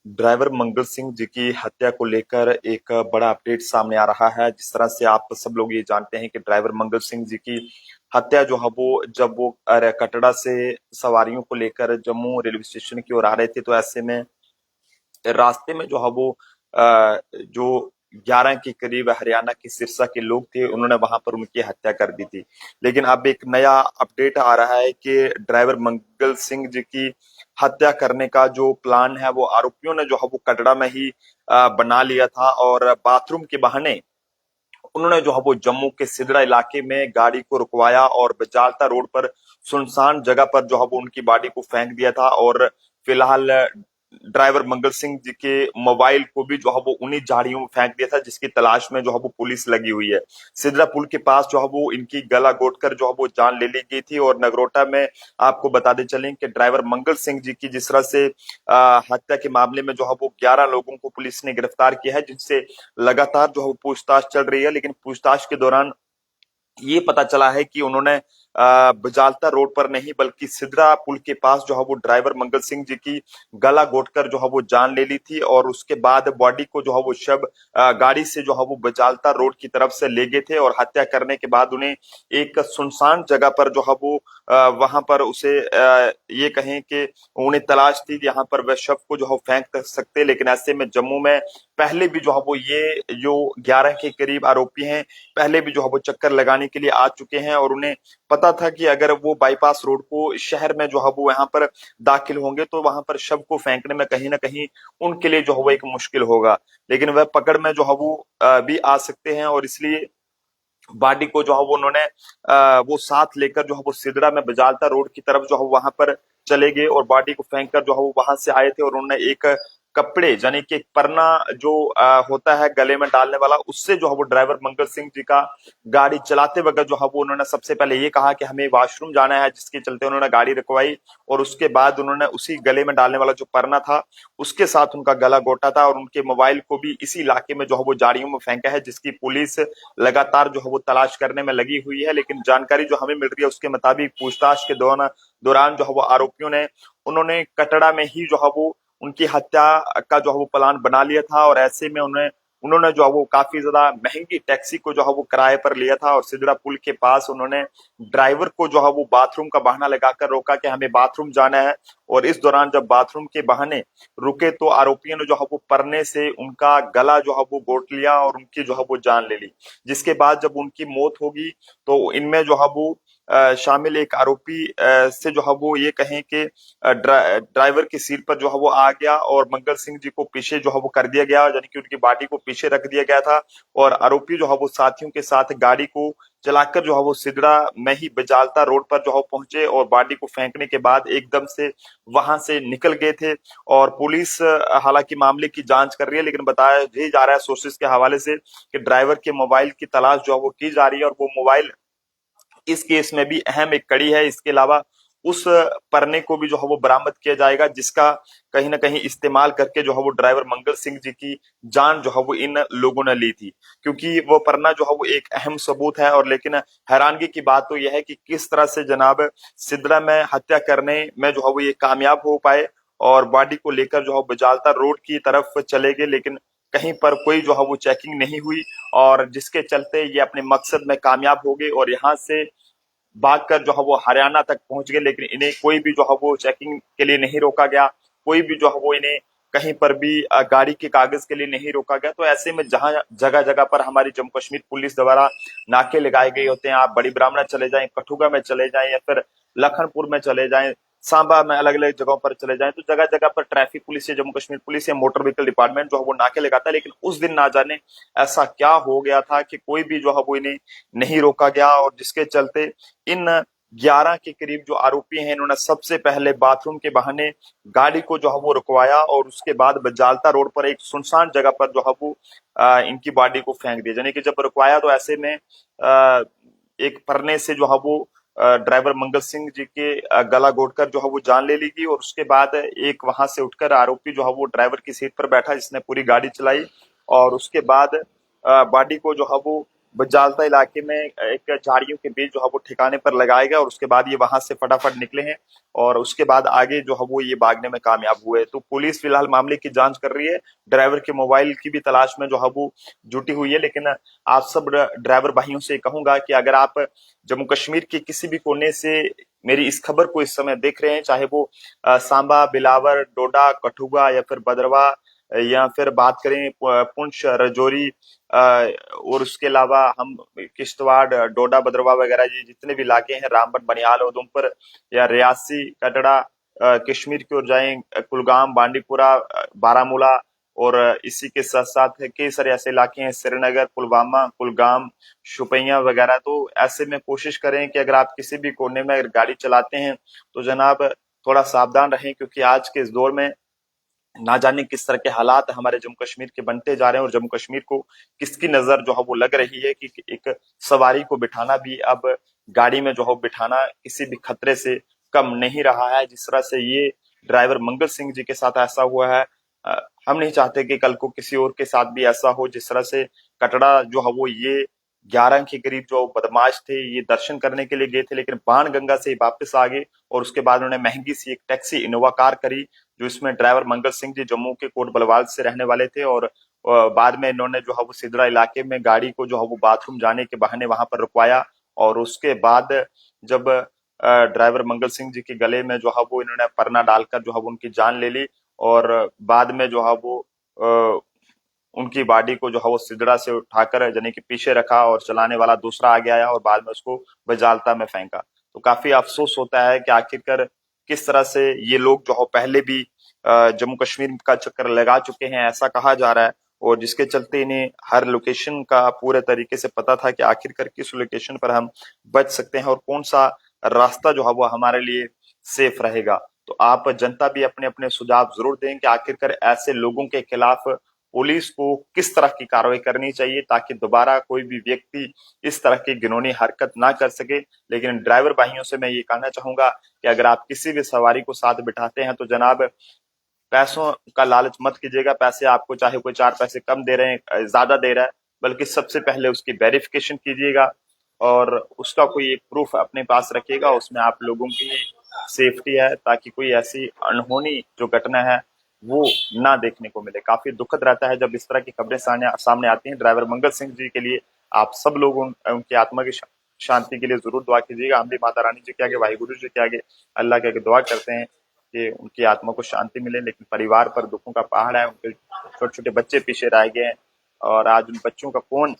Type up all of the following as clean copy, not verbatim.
Driver Mangal Singh ji की हत्या को लेकर एक बड़ा अपडेट सामने आ रहा है। जिस तरह से आप सब लोग ये जानते हैं कि ड्राइवर मंगल सिंह जी की हत्या जो है वो जब वो कटरा से सवारियों को लेकर जम्मू रेलवे स्टेशन की ओर आ रहे थे, तो ऐसे में रास्ते में जो है वो जो 11 के करीब हरियाणा के सिरसा के लोग थे, उन्होंने वहां पर उनकी हत्या कर दी थी। लेकिन अब एक नया अपडेट आ रहा है कि ड्राइवर मंगल सिंह जी की हत्या करने का जो प्लान है वो आरोपियों ने जो है वो कटरा में ही बना लिया था, और बाथरूम के बहाने उन्होंने जो है वो जम्मू के सिदड़ा इलाके में गाड़ी को रुकवाया और बजालता रोड पर सुनसान जगह पर जो है वो उनकी बॉडी को फेंक दिया था। और फिलहाल ड्राइवर मंगल सिंह जी के मोबाइल को भी जो है वो उन्हीं झाड़ियों में फेंक दिया था, जिसकी तलाश में जो है वो पुलिस लगी हुई है। सिदरा पुल के पास जो है वो इनकी गला घोट कर जो है वो जान ले ली गई थी। और नगरोटा में आपको बताते चलें कि ड्राइवर मंगल सिंह जी की जिस तरह से हत्या के मामले में जो है वो 11 लोगों को पुलिस ने गिरफ्तार किया है, जिनसे लगातार जो है वो पूछताछ चल रही है। लेकिन पूछताछ के दौरान ये पता चला है कि उन्होंने बजालता रोड पर नहीं बल्कि सिदरा पुल के पास जो है वो ड्राइवर मंगल सिंह जी की गला घोटकर जो है वो जान ले ली थी। और उसके बाद बॉडी को जो है वो शव गाड़ी से जो है वो बजालता रोड की तरफ से ले गए थे, और हत्या करने के बाद उन्हें एक सुनसान जगह पर जो है वो वहां पर उसे ये कहें कि उन्हें तलाश थी कि यहाँ पर वह शव को जो है फेंक सकते। लेकिन ऐसे में जम्मू में पहले भी जो है वो ये जो 11 के करीब आरोपी हैं, पहले भी जो है वो चक्कर लगाने के लिए आ चुके हैं। और उन्हें पता था कि अगर वो बाईपास रोड को शहर में जो है वो यहाँ पर दाखिल होंगे तो वहां पर शव को फेंकने में कहीं ना कहीं उनके लिए जो है वो एक मुश्किल होगा। लेकिन वह पकड़ में जो है वो भी आ सकते हैं, और इसलिए बॉडी को जो है वो उन्होंने वो साथ लेकर जो है वो सिदड़ा में बजालता रोड की तरफ जो है वहां पर चले गए, और बॉडी को फेंक कर जो है वो वहां से आए थे। और उन्होंने एक कपड़े यानी कि एक परना जो होता है गले में डालने वाला, उससे जो है वो ड्राइवर मंगल सिंह जी का गाड़ी चलाते वक्त जो है वो उन्होंने सबसे पहले ये कहा कि हमें वॉशरूम जाना है, जिसके चलते उन्होंने गाड़ी रुकवाई। और उसके बाद उन्होंने उसी गले में डालने वाला जो परना था उसके साथ उनका गला घोटा था, और उनके मोबाइल को भी इसी इलाके में जो है वो झाड़ियों में फेंका है, जिसकी पुलिस लगातार जो है वो तलाश करने में लगी हुई है। लेकिन जानकारी जो हमें मिल रही है उसके मुताबिक पूछताछ के दौरान जो है वो आरोपियों ने उन्होंने कटड़ा में ही जो है वो उनकी हत्या का जो है वो प्लान बना लिया था। और ऐसे में उन्हें उन्होंने जो है वो काफी ज्यादा महंगी टैक्सी को जो है वो किराए पर लिया था, और सिदड़ा पुल के पास उन्होंने ड्राइवर को जो है वो बाथरूम का बहाना लगाकर रोका कि हमें बाथरूम जाना है। और इस दौरान जब बाथरूम के बहाने रुके तो आरोपियों ने जो है वो परने से उनका गला जो है वो घोट लिया और उनकी जो है वो जान ले ली। जिसके बाद जब उनकी मौत होगी तो इनमें जो है वो शामिल एक आरोपी से जो है वो ये कहें कि ड्राइवर की सीट पर जो है वो आ गया, और मंगल सिंह जी को पीछे जो है वो कर दिया गया, यानी कि उनकी बॉडी को पीछे रख दिया गया था। और आरोपी जो है वो साथियों के साथ गाड़ी को चलाकर जो है वो सिदड़ा में ही बजालता रोड पर जो है पहुंचे, और बॉडी को फेंकने के बाद एकदम से वहां से निकल गए थे। और पुलिस हालांकि मामले की जांच कर रही है, लेकिन बताया ही जा रहा है सोर्सेज के हवाले से कि ड्राइवर के मोबाइल की तलाश जो है वो की जा रही है, और वो मोबाइल इस केस में भी अहम एक कड़ी है। इसके अलावा उस परने को भी जो है वो बरामद किया जाएगा, जिसका कहीं ना कहीं इस्तेमाल करके जो है वो ड्राइवर मंगल सिंह जी की जान जो है वो इन लोगों ने ली थी, क्योंकि वो परना जो है वो एक अहम सबूत है। और लेकिन हैरानगी की बात तो यह है कि किस तरह से जनाब सिदरा में हत्या करने में जो है वो ये कामयाब हो पाए, और बॉडी को लेकर जो है बजालता रोड की तरफ चले गए। लेकिन कहीं पर कोई जो है वो चेकिंग नहीं हुई, और जिसके चलते ये अपने मकसद में कामयाब हो गए और यहाँ से भागकर जो है वो हरियाणा तक पहुंच गए। लेकिन इन्हें कोई भी जो है वो चेकिंग के लिए नहीं रोका गया, कोई भी जो है वो इन्हें कहीं पर भी गाड़ी के कागज के लिए नहीं रोका गया। तो ऐसे में जहां जगह जगह पर हमारी जम्मू कश्मीर पुलिस द्वारा नाके लगाए गए होते हैं, आप बड़ी ब्राह्मणा चले जाएं, कठुआ में चले जाएं, या फिर लखनपुर में चले जाएं, सांबा में अलग अलग जगहों पर चले जाएं, तो जगह जगह पर ट्रैफिक पुलिस या जम्मू कश्मीर पुलिस या मोटर व्हीकल डिपार्टमेंट जो है वो नाके लगाता है। लेकिन उस दिन ना जाने ऐसा क्या हो गया था कि कोई भी जो है वो इन्हें नहीं रोका गया, और जिसके चलते इन 11 के करीब जो आरोपी हैं इन्होंने सबसे पहले बाथरूम के बहाने गाड़ी को जो है वो रुकवाया, और उसके बाद बजालता रोड पर एक सुनसान जगह पर जो है वो इनकी बॉडी को फेंक दिया। यानी कि जब रुकवाया तो ऐसे में एक परने से जो है वो ड्राइवर मंगल सिंह जी के गला घोटकर जो है वो जान ले ली गई। और उसके बाद एक वहां से उठकर आरोपी जो है वो ड्राइवर की सीट पर बैठा, जिसने पूरी गाड़ी चलाई, और उसके बाद बॉडी को जो है वो बजालता इलाके में एक झाड़ियों के बीच जो है वो ठिकाने पर लगाए गए और उसके बाद ये वहां से फटाफट निकले हैं और उसके बाद आगे जो है वो ये भागने में कामयाब हुए। तो पुलिस फिलहाल मामले की जांच कर रही है, ड्राइवर के मोबाइल की भी तलाश में जो है वो जुटी हुई है। लेकिन आप सब ड्राइवर भाइयों से कहूंगा कि अगर आप जम्मू कश्मीर के किसी भी कोने से मेरी इस खबर को इस समय देख रहे हैं, चाहे वो सांबा, बिलावर, डोडा, कठुआ या फिर भद्रवा या फिर बात करें पुंछ, राजौरी और उसके अलावा हम किश्तवाड़, डोडा, भद्रवाह वगैरह ये जितने भी इलाके हैं, रामबन, बनिहाल, उधमपुर या रियासी, कटरा, कश्मीर की ओर जाएं, कुलगाम, बांडीपुरा, बारामूला और इसी के साथ साथ कई सारे ऐसे इलाके हैं, श्रीनगर, पुलवामा, कुलगाम, शुपियां वगैरह। तो ऐसे में कोशिश करें कि अगर आप किसी भी कोने में अगर गाड़ी चलाते हैं तो जनाब थोड़ा सावधान रहें, क्योंकि आज के इस दौर में ना जाने किस तरह के हालात हमारे जम्मू कश्मीर के बनते जा रहे हैं और जम्मू कश्मीर को किसकी नजर जो है वो लग रही है कि एक सवारी को बिठाना भी अब गाड़ी में जो है बिठाना किसी भी खतरे से कम नहीं रहा है। जिस तरह से ये ड्राइवर मंगल सिंह जी के साथ ऐसा हुआ है, हम नहीं चाहते कि कल को किसी और के साथ भी ऐसा हो। जिस तरह से कटरा जो है वो ये 11 के करीब जो बदमाश थे ये दर्शन करने के लिए गए थे, लेकिन बाण गंगा से वापस आ गए और उसके बाद उन्होंने महंगी सी एक टैक्सी इनोवा कार करी, जो इसमें ड्राइवर मंगल सिंह जी जम्मू के कोट बलवाल से रहने वाले थे। और बाद में इन्होंने जो है वो सिदरा इलाके में गाड़ी को जो है वो बाथरूम जाने के बहाने वहां पर रुकवाया और उसके बाद जब ड्राइवर मंगल सिंह जी के गले में जो है वो इन्होंने परना डालकर जो है वो उनकी जान ले ली और बाद में जो है वो अ, उनकी बॉडी को जो है वो सिदड़ा से उठाकर यानी कि पीछे रखा और चलाने वाला दूसरा आगे आया और बाद में उसको बजालता में फेंका। तो काफी अफसोस होता है कि आखिरकार किस तरह से ये लोग जो है पहले भी जम्मू कश्मीर का चक्कर लगा चुके हैं, ऐसा कहा जा रहा है। और जिसके चलते इन्हें हर लोकेशन का पूरे तरीके से पता था कि आखिरकार किस लोकेशन पर हम बच सकते हैं और कौन सा रास्ता जो है वो हमारे लिए सेफ रहेगा। तो आप जनता भी अपने अपने सुझाव जरूर दें कि आखिरकार ऐसे लोगों के खिलाफ पुलिस को किस तरह की कार्रवाई करनी चाहिए ताकि दोबारा कोई भी व्यक्ति इस तरह की घिनौनी हरकत ना कर सके। लेकिन ड्राइवर भाइयों से मैं ये कहना चाहूंगा कि अगर आप किसी भी सवारी को साथ बिठाते हैं तो जनाब पैसों का लालच मत कीजिएगा। पैसे आपको चाहे कोई 4 पैसे कम दे रहे हैं, ज्यादा दे रहा है, बल्कि सबसे पहले उसकी वेरिफिकेशन कीजिएगा और उसका कोई एक प्रूफ अपने पास रखिएगा, उसमें आप लोगों की सेफ्टी है ताकि कोई ऐसी अनहोनी जो घटना है वो ना देखने को मिले। काफी दुखद रहता है जब इस तरह की खबरें सामने आती हैं। ड्राइवर मंगल सिंह जी के लिए आप सब लोग उनकी आत्मा की शांति के लिए जरूर दुआ कीजिएगा। हम भी माता रानी जी के आगे, वाहिगुरु जी के आगे, अल्लाह के आगे दुआ करते हैं कि उनकी आत्मा को शांति मिले। लेकिन परिवार पर दुखों का पहाड़ है, उनके छोटे छोटे बच्चे पीछे रह गए हैं और आज उन बच्चों का कौन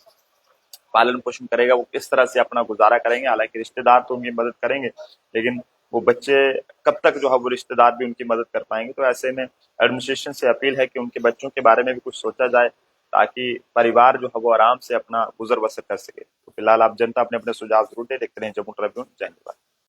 पालन पोषण करेगा, वो किस तरह से अपना गुजारा करेंगे। हालांकि रिश्तेदार तो उनकी मदद करेंगे, लेकिन वो बच्चे कब तक जो है वो रिश्तेदार भी उनकी मदद कर पाएंगे। तो ऐसे में एडमिनिस्ट्रेशन से अपील है कि उनके बच्चों के बारे में भी कुछ सोचा जाए ताकि परिवार जो है वो आराम से अपना गुजर बसर कर सके। तो फिलहाल आप जनता अपने अपने सुझाव जरूर दे। देखते रहे जम्मू ट्रिब्यून। जय हिंद।